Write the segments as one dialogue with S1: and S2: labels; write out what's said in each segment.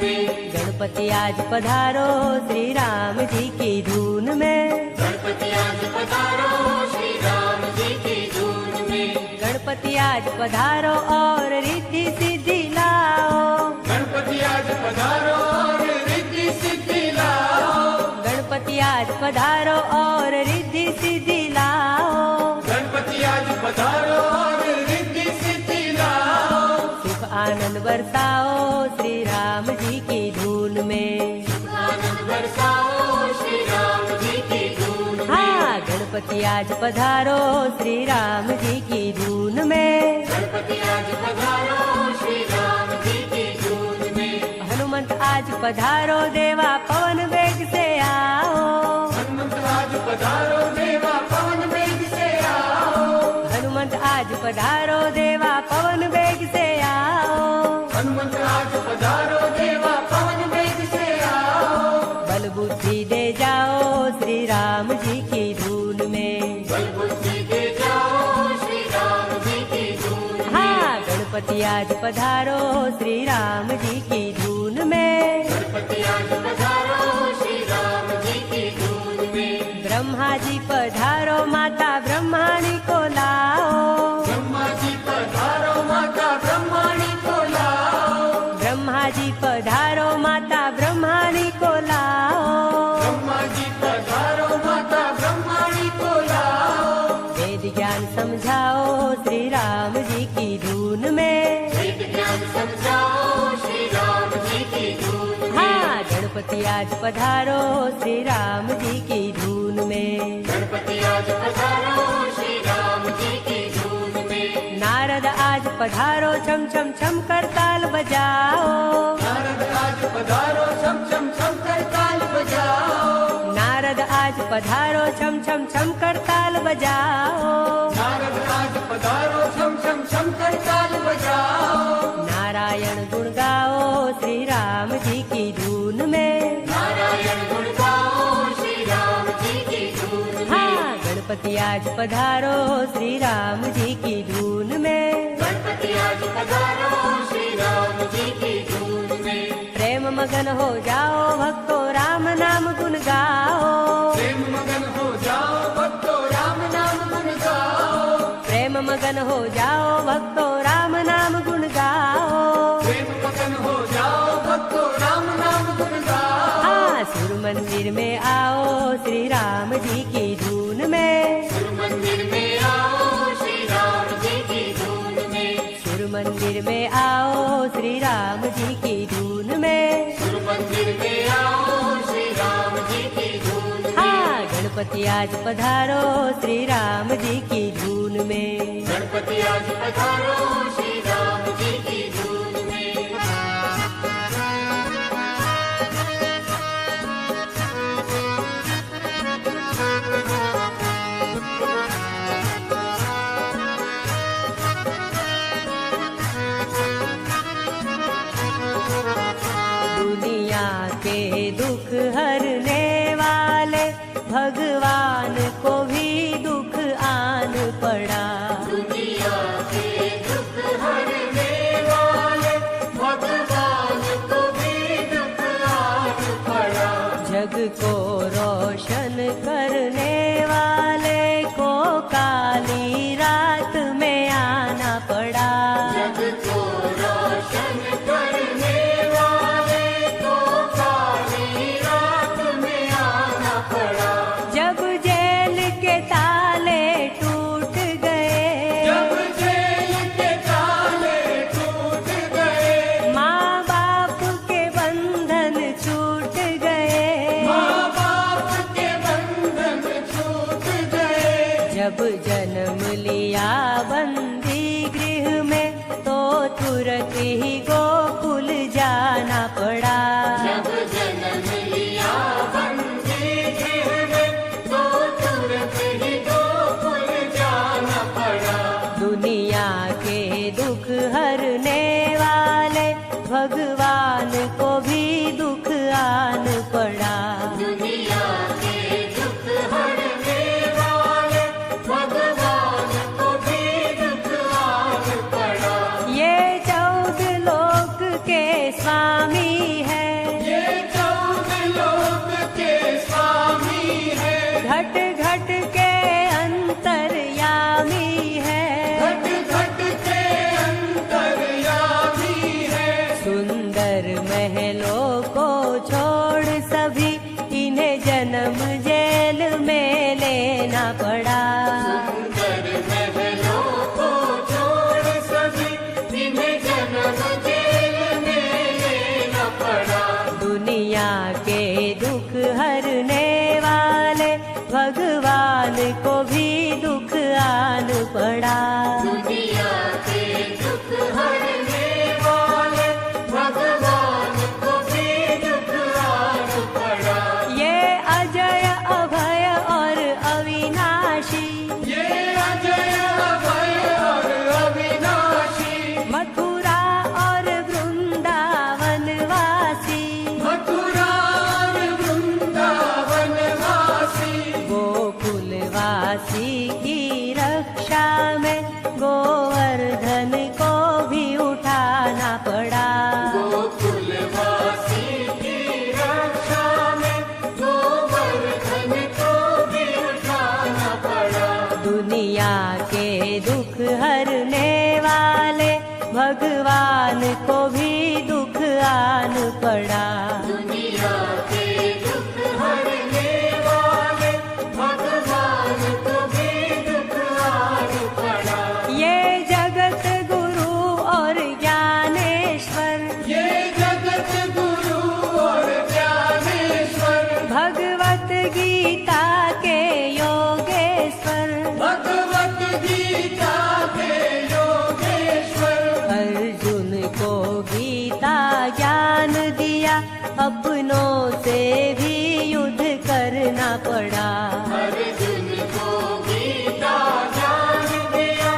S1: में।
S2: गणपति आज पधारो श्री राम जी की धून में।
S1: गणपति आज पधारो श्री राम जी की धून में।
S2: गणपति आज पधारो और रिद्धि सिद्धि लाओ।
S1: गणपति आज पधारो और रिद्धि सिद्धि लाओ।
S2: गणपति आज पधारो और रिद्धि सिद्धि लाओ।
S1: गणपति आज पधारो और रिद्धि सिद्धि लाओ।
S2: सुख आनंद बरसाओ श्री राम जी की धून में।
S1: आनंद बरसाओ श्री राम जी की धून में।
S2: हाँ, गणपति आज पधारो श्री राम जी की धून में।
S1: गणपति आज पधारो श्री राम जी की धून में।
S2: हनुमंत आज पधारो देवा पवन वेग से आओ।
S1: हनुमंत आज पधारो देवा पवन वेग से आओ।
S2: हनुमंत आज पधारो देवा पवन वेग से आओ।
S1: हनुमंत आज पधारो देवा पवन वेग से आओ।
S2: बल बुद्धि दे जाओ श्री राम जी की धून में।
S1: बल बुद्धि दे जाओ श्री राम जी की धून में।
S2: हाँ, गणपति आज पधारो श्री राम जी की धून में।
S1: गणपति आज पधारो श्री राम जी की धून में।
S2: ब्रह्मा जी पधारो माता ब्रह्माणी को लाओ।
S1: ब्रह्मा जी पधारो माता ब्रह्माणी को लाओ।
S2: ब्रह्मा जी पधारो माता ब्रह्माणी को लाओ।
S1: ब्रह्मा जी पधारो माता ब्रह्माणी को लाओ।
S2: वेद ज्ञान समझाओ श्री राम जी की धून में।
S1: वेद ज्ञान समझाओ श्री राम जी की धून में।
S2: हाँ, गणपति आज पधारो श्री राम जी की धून में।
S1: गणपति आज पधारो श्री राम जी की धून में।
S2: नारद आज पधारो छम छम छम कर ताल बजाओ।
S1: नारद आज पधारो छम छम छम कर ताल बजाओ।
S2: नारद आज पधारो छम छम छम कर ताल बजाओ।
S1: नारद आज पधारो छम छम छम कर ताल बजाओ।
S2: नारायण गुण गाओ श्री राम जी की धून में।
S1: नारायण गुण गाओ श्री राम जी की धून में।
S2: हाँ, गणपति आज पधारो श्री राम जी की धून में।
S1: गणपति आज पधारो श्री राम जी की धून में।
S2: प्रेम मगन हो जाओ भक्तों राम नाम गुण गाओ।
S1: प्रेम मगन हो जाओ भक्तों राम नाम गुण गाओ।
S2: प्रेम मगन हो जाओ भक्तों राम नाम गुण गाओ।
S1: प्रेम मगन हो जाओ भक्तों राम नाम गुण गाओ।
S2: हाँ, सुर मंदिर में आओ श्री राम जी की धून में।
S1: सुर मंदिर में आओ श्री राम जी की धून में।
S2: सुर मंदिर में आओ श्री राम जी की धून में।
S1: सुर मंदिर में आओ श्री राम जी की धून में।
S2: हाँ, गणपति आज पधारो श्री राम जी की धून में।
S1: गणपति आज पधारो श्री राम जी की धून में।
S2: दुनिया के दुख हरने वाले भगवान को भी दुख आन पड़ा।
S1: दुनिया के दुख हरने वाले भगवान को भी दुख आन पड़ा।
S2: जग को रोशन करने वाले को काली रात में आना पड़ा।
S1: जग को रोशन करने वाले को काली रात में आना पड़ा।
S2: जब जेल के ताले टूट गए।
S1: जब जेल के ताले टूट गए।
S2: माँ बाप के बंधन छूट गए।
S1: माँ बाप के बंधन छूट गए।
S2: जब जन्म लिया बंदी गृह में तो तुरंत ही गोकुल जाना पड़ा।
S1: जब जन्म लिया बंदी गृह में तो तुरंत ही गोकुल जाना पड़ा।
S2: दुनिया के दुख हरने वाले भगवान को भी दुख आन पड़ा।
S1: दुनिया के दुख हरने वाले भगवान को भी दुख आन पड़ा।
S2: ये 14 लोक के स्वामी घर महलों को छोड़ सभी इन्हें जन्म जेल में लेना पड़ा।
S1: सुंदर महलों को छोड़ सभी इन्हें जन्म जेल में लेना पड़ा।
S2: दुनिया के दुख हरने वाले भगवान को भी दुख आन पड़ा।
S1: दुनिया के दुख हरने वाले भगवान को भी दुख आन पड़ा।
S2: ये अजय अभय और अविनाशी,
S1: ये अजय अभय और अविनाशी,
S2: मथुरा और वृंदावन वासी,
S1: मथुरा और वृंदावन वासी,
S2: गोकुलवासी की रक्षा में गोवर्धन को भी उठाना पड़ा।
S1: गोकुलवासी की रक्षा में गोवर्धन को भी उठाना पड़ा।
S2: दुनिया के दुख हरने वाले भगवान को भी दुख आन पड़ा।
S1: दुनिया के दुख हरने वाले भगवान को भी दुख आन पड़ा।
S2: ये जगत गुरु और ज्ञानेश्वर,
S1: ये जगत गुरु और ज्ञानेश्वर,
S2: भगवत गीता के योगेश्वर,
S1: भगवत गीता के योगेश्वर,
S2: अर्जुन को गीता ज्ञान दिया, अपनों से भी युद्ध करना पड़ा।
S1: अर्जुन को गीता ज्ञान दिया,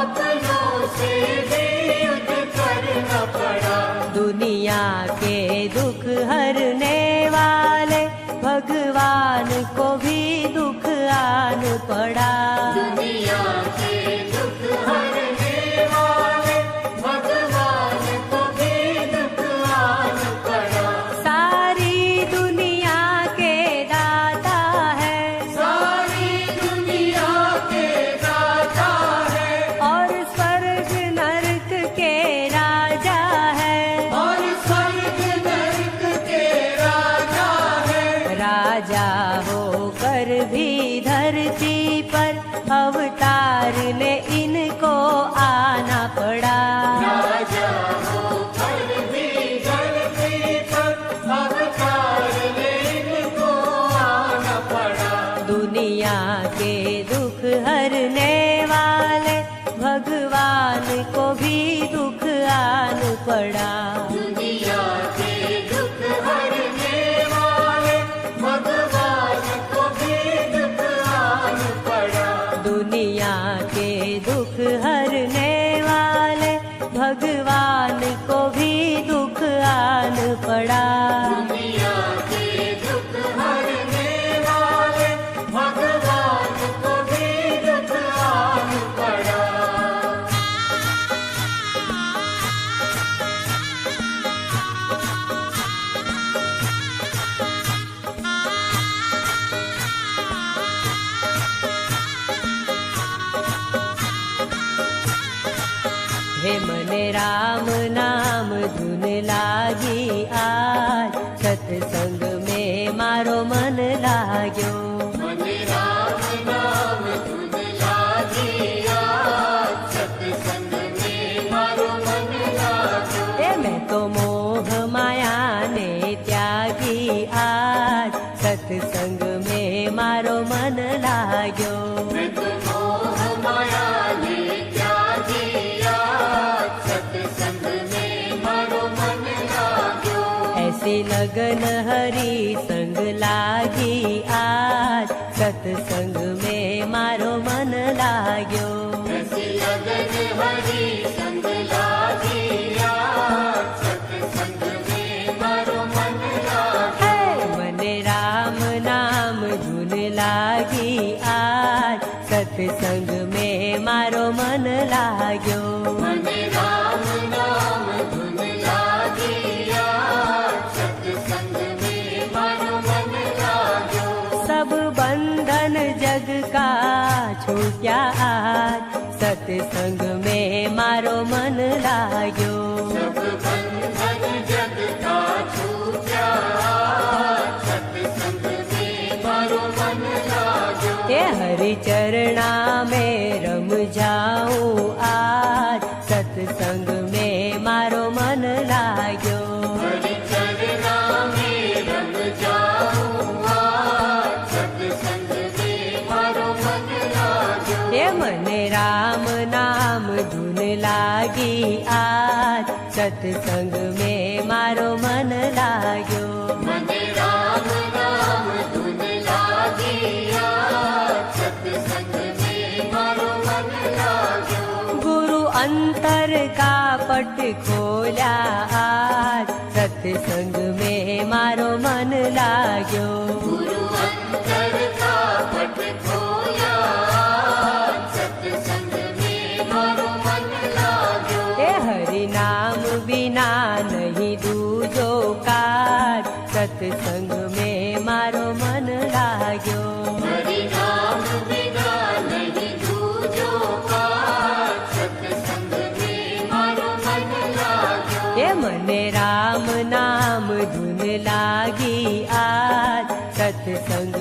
S1: अपनों से भी युद्ध करना पड़ा।
S2: दुनिया के दुख हरने वाले भगवान को भी दुख आन पड़ा।
S1: दुनिया के दुख हरने वाले भगवान को भी दुख आन पड़ा।
S2: सारी दुनिया के दाता है,
S1: सारी दुनिया के दाता है,
S2: और स्वर्ग नरक के राजा है।
S1: और स्वर्ग नरक के राजा है।
S2: राजा होकर भी धरती पर अवतार ले इनको आना पड़ा।
S1: राजा होकर भी धरती पर अवतार लेने को आना पड़ा।
S2: दुनिया के दुख हरने वाले भगवान को भी दुख आन पड़ा।
S1: दुनिया के दुख हरने वाले भगवान को भी दुख आन पड़ा।
S2: दुनिया के दुख हरने वाले भगवान को भी दुख आन पड़ा।
S1: दुनिया के दुख हरने वाले भगवान को भी दुख आन पड़ा।
S2: हे मने राम नाम धुन लागी आज, सत्संग में मारो मन लाग्यो।
S1: मने राम नाम धुन लागी आज, सत्संग में मारो मन लाग्यो।
S2: ए मैं तो मोह माया ने त्यागी आज, सत्संग में मारो मन लाग्यो।
S1: मैं तो मोह माया ने त्यागी आज, सत्संग में मारो मन लाग्यो।
S2: ऐसी लगन हरी संग लागी आज, सत्संग में मारो मन लाग्यो।
S1: ऐसी लगन हरी संग लागी आज, सत्संग में मारो मन लाग्यो।
S2: हे मने राम नाम धुन लागी आज, सत्संग में मारो मन लाग्यो।
S1: मने राम नाम धुन लागी आज, सत्संग में मारो मन लाग्यो।
S2: सब बंधन जग का छूट्या आज, सत्संग में मारो मन लाग्यो।
S1: सब बंधन जग
S2: सत्संग में मारो मन लाग्यो।
S1: મને રામ રામ ધૂન લાગી આજ સત્સંગ में મારો મન લાગ્યો।
S2: गुरु अंतर का पट खोल्या आज सत्संग में मारो मन लाग्यो।
S1: गुरु अंतर का पट खोया सत्संग में मारो मन लाग्यो।
S2: हे हरि नाम बिना नहीं दूजो काज सत्संग में मारो मन लाग्यो।
S1: हरि नाम बिना नहीं दूजो काज सत्संग में मारो मन लाग्यो।
S2: हे मने राम नाम धुन लागी आज सत्संग